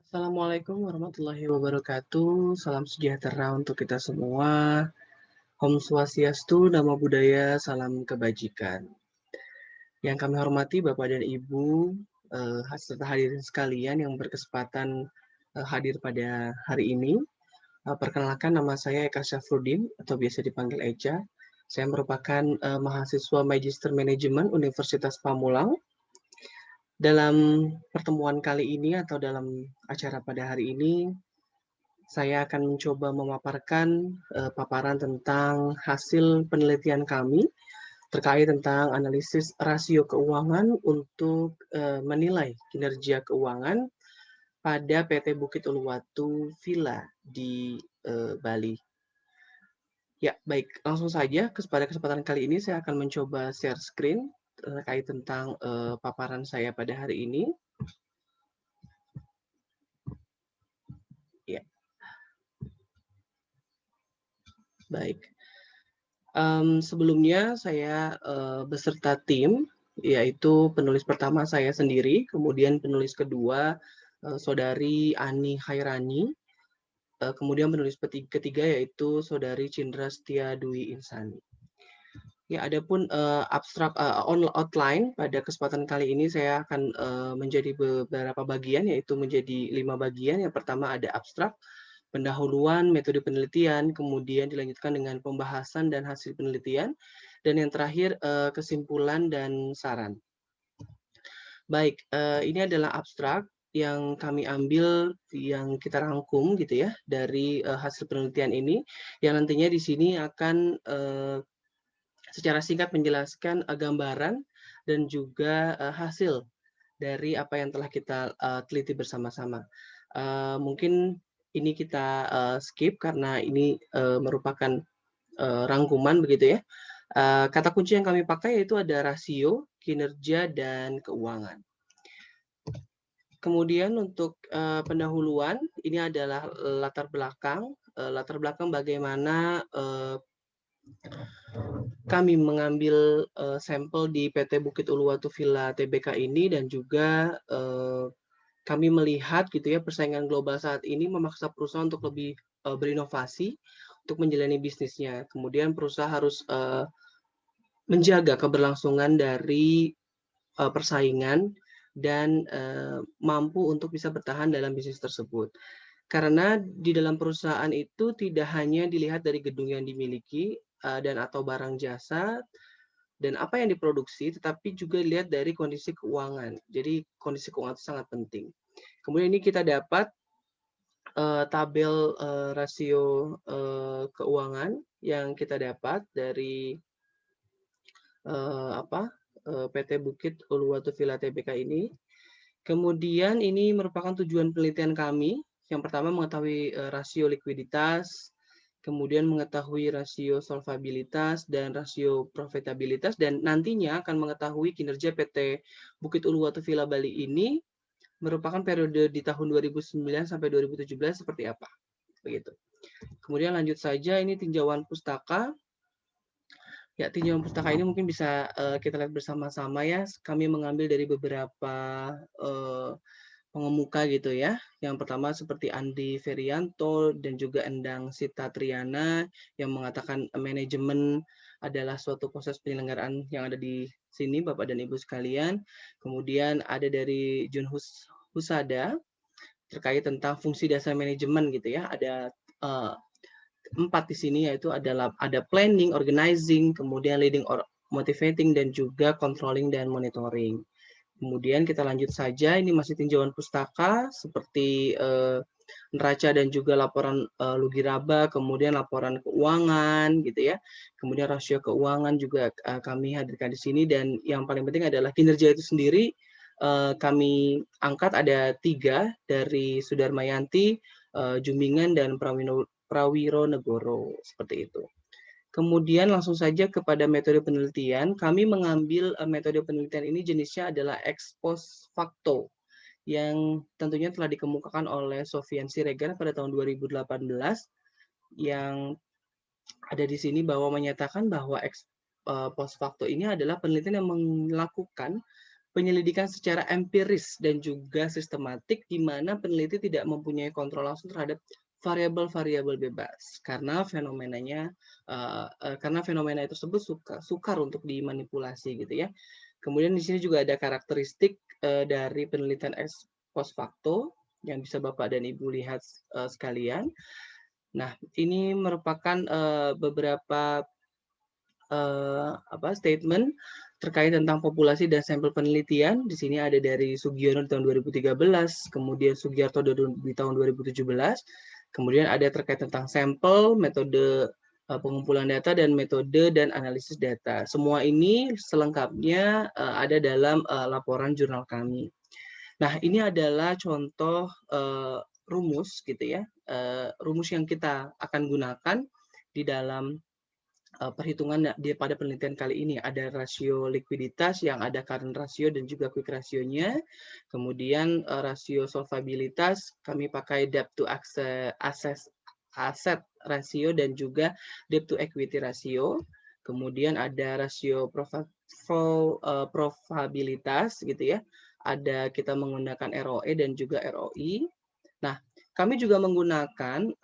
Assalamualaikum warahmatullahi wabarakatuh. Salam sejahtera untuk kita semua. Om Swastiastu, Namo Buddhaya, salam kebajikan. Yang kami hormati Bapak dan Ibu, serta hadirin sekalian yang berkesempatan hadir pada hari ini. Perkenalkan, nama saya Eka Syafruddin atau biasa dipanggil Eca. Saya merupakan mahasiswa Magister Manajemen Universitas Pamulang. Dalam pertemuan kali ini atau dalam acara pada hari ini, saya akan mencoba memaparkan paparan tentang hasil penelitian kami terkait tentang analisis rasio keuangan untuk menilai kinerja keuangan pada PT Bukit Uluwatu Villa di Bali. Ya, baik. Langsung saja pada kesempatan kali ini saya akan mencoba share screen terkait tentang paparan saya pada hari ini. Ya, baik. Sebelumnya saya beserta tim, yaitu penulis pertama saya sendiri, kemudian penulis kedua saudari Ani Khairani, kemudian penulis ketiga yaitu saudari Cindra Setia Dwi Insani. Ya, adapun abstrak outline pada kesempatan kali ini saya akan menjadi beberapa bagian, yaitu menjadi 5 bagian. Yang pertama ada abstrak, pendahuluan, metode penelitian, kemudian dilanjutkan dengan pembahasan dan hasil penelitian, dan yang terakhir kesimpulan dan saran. Baik, ini adalah abstrak yang kami ambil, yang kita rangkum gitu ya dari hasil penelitian ini, yang nantinya di sini akan secara singkat menjelaskan gambaran dan juga hasil dari apa yang telah kita teliti bersama-sama. Mungkin ini kita skip karena ini merupakan rangkuman begitu ya. Kata kunci yang kami pakai yaitu ada rasio, kinerja, dan keuangan. Kemudian untuk pendahuluan, ini adalah latar belakang bagaimana kami mengambil sampel di PT Bukit Uluwatu Villa Tbk ini, dan juga kami melihat gitu ya persaingan global saat ini memaksa perusahaan untuk lebih berinovasi untuk menjalani bisnisnya. Kemudian perusahaan harus menjaga keberlangsungan dari persaingan dan mampu untuk bisa bertahan dalam bisnis tersebut. Karena di dalam perusahaan itu tidak hanya dilihat dari gedung yang dimiliki dan atau barang jasa dan apa yang diproduksi, tetapi juga dilihat dari kondisi keuangan. Jadi kondisi keuangan itu sangat penting. Kemudian ini kita dapat tabel rasio keuangan yang kita dapat dari PT Bukit Uluwatu Villa Tbk ini. Kemudian ini merupakan tujuan penelitian kami. Yang pertama mengetahui rasio likuiditas, kemudian mengetahui rasio solvabilitas dan rasio profitabilitas, dan nantinya akan mengetahui kinerja PT Bukit Uluwatu Villa Bali ini merupakan periode di tahun 2009 sampai 2017 seperti apa. Begitu. Kemudian lanjut saja, ini tinjauan pustaka. Ya, tinjauan pustaka ini mungkin bisa kita lihat bersama-sama ya. Kami mengambil dari beberapa pengemuka gitu ya. Yang pertama seperti Andi Ferianto dan juga Endang Sita Triana yang mengatakan manajemen adalah suatu proses penyelenggaraan yang ada di sini Bapak dan Ibu sekalian. Kemudian ada dari Jun Husada terkait tentang fungsi dasar manajemen gitu ya. Ada 4 di sini, yaitu adalah ada planning, organizing, kemudian leading or motivating, dan juga controlling dan monitoring. Kemudian kita lanjut saja, ini masih tinjauan pustaka seperti neraca dan juga laporan lugiraba, kemudian laporan keuangan gitu ya. Kemudian rasio keuangan juga kami hadirkan di sini, dan yang paling penting adalah kinerja itu sendiri. Kami angkat ada 3 dari Sudarmayanti, Jumbingan, dan Prawironegoro, seperti itu. Kemudian langsung saja kepada metode penelitian. Kami mengambil metode penelitian ini jenisnya adalah ex post facto, yang tentunya telah dikemukakan oleh Sofian Siregar pada tahun 2018, yang ada di sini bahwa menyatakan bahwa ex post facto ini adalah penelitian yang melakukan penyelidikan secara empiris dan juga sistematik di mana peneliti tidak mempunyai kontrol langsung terhadap variabel-variabel bebas karena karena fenomena tersebut sukar untuk dimanipulasi gitu ya. Kemudian di sini juga ada karakteristik dari penelitian ex post facto yang bisa Bapak dan Ibu lihat sekalian. Nah, ini merupakan beberapa statement terkait tentang populasi dan sampel penelitian. Di sini ada dari Sugiono di tahun 2013, kemudian Sugiarto di tahun 2017, kemudian ada terkait tentang sampel, metode pengumpulan data, dan metode dan analisis data. Semua ini selengkapnya ada dalam laporan jurnal kami. Nah, ini adalah contoh rumus gitu ya, rumus yang kita akan gunakan di dalam perhitungan pada penelitian kali ini. Ada rasio likuiditas yang ada current ratio dan juga quick ratio-nya. Kemudian rasio solvabilitas kami pakai debt to asset ratio dan juga debt to equity ratio. Kemudian ada rasio probabilitas gitu ya. Ada kita menggunakan ROE dan juga ROI. Nah, kami juga menggunakan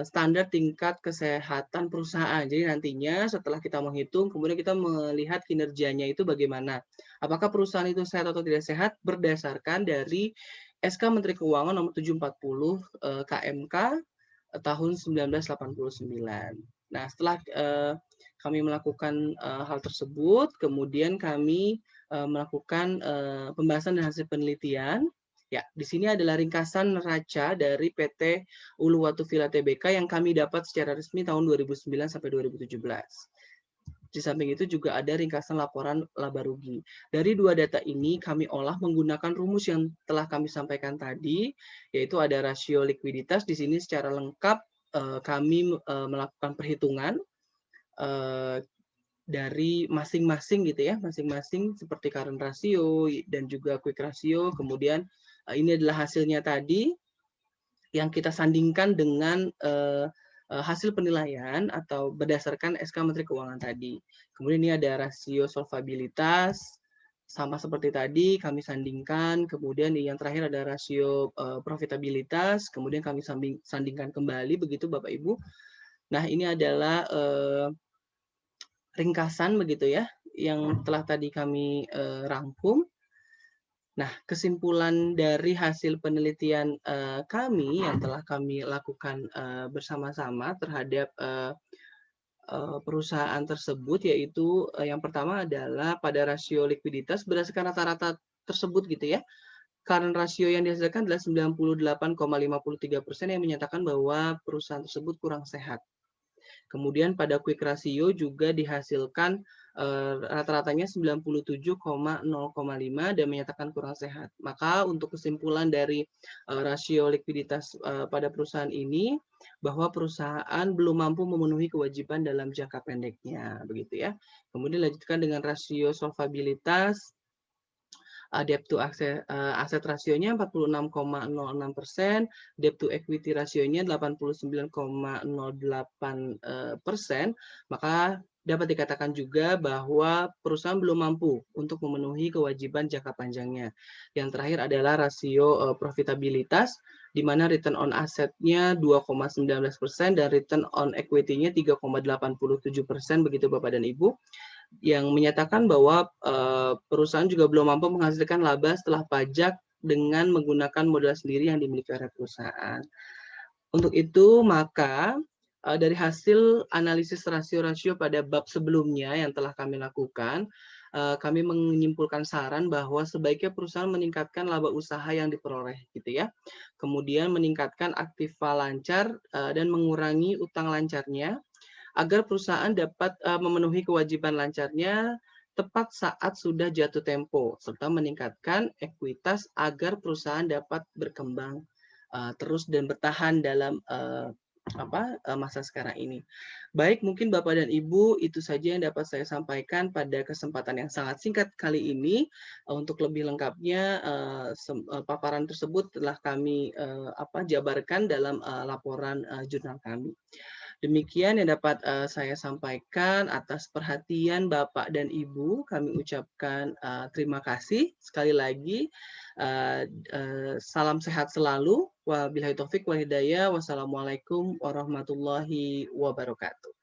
standar tingkat kesehatan perusahaan. Jadi nantinya setelah kita menghitung, kemudian kita melihat kinerjanya itu bagaimana. Apakah perusahaan itu sehat atau tidak sehat berdasarkan dari SK Menteri Keuangan nomor 740 KMK tahun 1989. Nah, setelah kami melakukan hal tersebut, kemudian kami melakukan pembahasan dan hasil penelitian. Ya, di sini adalah ringkasan neraca dari PT Uluwatu Villa Tbk yang kami dapat secara resmi tahun 2009 sampai 2017. Di samping itu juga ada ringkasan laporan laba rugi. Dari dua data ini kami olah menggunakan rumus yang telah kami sampaikan tadi, yaitu ada rasio likuiditas. Di sini secara lengkap kami melakukan perhitungan dari masing-masing gitu ya, masing-masing seperti current ratio dan juga quick ratio. Kemudian ini adalah hasilnya tadi yang kita sandingkan dengan hasil penilaian atau berdasarkan SK Menteri Keuangan tadi. Kemudian ini ada rasio solvabilitas, sama seperti tadi kami sandingkan. Kemudian yang terakhir ada rasio profitabilitas, kemudian kami sandingkan kembali begitu Bapak Ibu. Nah, ini adalah ringkasan begitu ya yang telah tadi kami rangkum. Nah, kesimpulan dari hasil penelitian kami yang telah kami lakukan bersama-sama terhadap perusahaan tersebut, yaitu yang pertama adalah pada rasio likuiditas berdasarkan rata-rata tersebut gitu ya. Current rasio yang dihasilkan adalah 98,53% yang menyatakan bahwa perusahaan tersebut kurang sehat. Kemudian pada quick ratio juga dihasilkan rata-ratanya 97,0,5 dan menyatakan kurang sehat. Maka untuk kesimpulan dari rasio likuiditas pada perusahaan ini bahwa perusahaan belum mampu memenuhi kewajiban dalam jangka pendeknya, begitu ya. Kemudian lanjutkan dengan rasio solvabilitas. Debt to aset rasionya 46,06%, debt to equity rasionya 89,08%, maka dapat dikatakan juga bahwa perusahaan belum mampu untuk memenuhi kewajiban jangka panjangnya. Yang terakhir adalah rasio profitabilitas, di mana return on asset-nya 2,19% dan return on equity-nya 3,87%, begitu Bapak dan Ibu, yang menyatakan bahwa perusahaan juga belum mampu menghasilkan laba setelah pajak dengan menggunakan modal sendiri yang dimiliki oleh perusahaan. Untuk itu, maka dari hasil analisis rasio-rasio pada bab sebelumnya yang telah kami lakukan, kami menyimpulkan saran bahwa sebaiknya perusahaan meningkatkan laba usaha yang diperoleh, gitu ya. Kemudian meningkatkan aktiva lancar dan mengurangi utang lancarnya, agar perusahaan dapat memenuhi kewajiban lancarnya tepat saat sudah jatuh tempo, serta meningkatkan ekuitas agar perusahaan dapat berkembang terus dan bertahan dalam masa sekarang ini. Baik, mungkin Bapak dan Ibu itu saja yang dapat saya sampaikan pada kesempatan yang sangat singkat kali ini. Untuk lebih lengkapnya paparan tersebut telah kami jabarkan dalam laporan jurnal kami. Demikian yang dapat saya sampaikan atas perhatian Bapak dan Ibu. Kami ucapkan terima kasih sekali lagi. Salam sehat selalu. Wabillahi taufik wal hidayah. Wassalamualaikum warahmatullahi wabarakatuh.